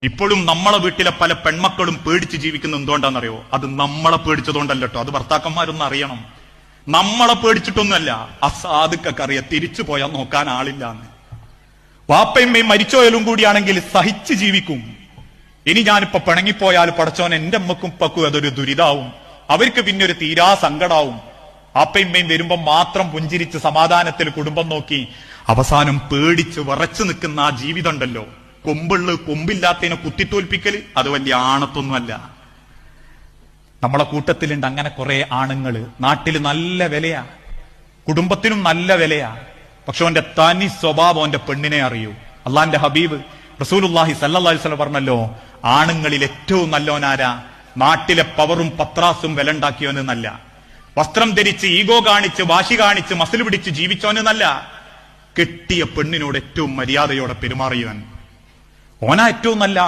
ഇപ്പോഴും നമ്മളെ വീട്ടിലെ പല പെൺമക്കളും പേടിച്ച് ജീവിക്കുന്ന എന്തുകൊണ്ടാണെന്നറിയോ? അത് നമ്മളെ പേടിച്ചതുകൊണ്ടല്ല കേട്ടോ. അത് ഭർത്താക്കന്മാരൊന്നും അറിയണം. നമ്മളെ പേടിച്ചിട്ടൊന്നുമല്ല. അസാധുക്കൊക്കെ അറിയാം തിരിച്ചു പോയാൽ നോക്കാൻ ആളില്ല എന്ന്. വാപ്പയമ്മയും മരിച്ചോയാലും കൂടിയാണെങ്കിൽ സഹിച്ച് ജീവിക്കും. ഇനി ഞാനിപ്പോ പിണങ്ങിപ്പോയാൽ പടച്ചോൻ എന്റെ അമ്മക്കും ഉപ്പക്കും അതൊരു ദുരിതാവും. അവർക്ക് പിന്നെ ഒരു തീരാ സങ്കടാവും. വാപ്പയമ്മയും വരുമ്പോ മാത്രം പുഞ്ചിരിച്ച് സമാധാനത്തിൽ കുടുംബം നോക്കി അവസാനം പേടിച്ച് വിറച്ചു നിൽക്കുന്ന ആ ജീവിതം ഉണ്ടല്ലോ, കൊമ്പില്ലാത്തതിനെ കുത്തിത്തോൽപ്പിക്കല്, അത് വലിയ ആണത്തൊന്നുമല്ല. നമ്മളെ കൂട്ടത്തിലുണ്ട് അങ്ങനെ കുറെ ആണുങ്ങള്. നാട്ടില് നല്ല വിലയാ, കുടുംബത്തിനും നല്ല വിലയാ. പക്ഷെ അവന്റെ തനി സ്വഭാവം അവന്റെ പെണ്ണിനെ അറിയൂ. അള്ളാന്റെ ഹബീബ് റസൂലുള്ളാഹി സ്വല്ലല്ലാഹി അലൈഹി വസല്ലം പറഞ്ഞല്ലോ, ആണുങ്ങളിൽ ഏറ്റവും നല്ലോനാരാ? നാട്ടിലെ പവറും പത്രാസും വിലണ്ടാക്കിയോനെന്നല്ല, വസ്ത്രം ധരിച്ച് ഈഗോ കാണിച്ച് വാശി കാണിച്ച് മസിൽ പിടിച്ച് ജീവിച്ചോനെന്നല്ല, കെട്ടിയ പെണ്ണിനോട് ഏറ്റവും മര്യാദയോടെ പെരുമാറിയവൻ ഓനാ ഏറ്റവും നല്ല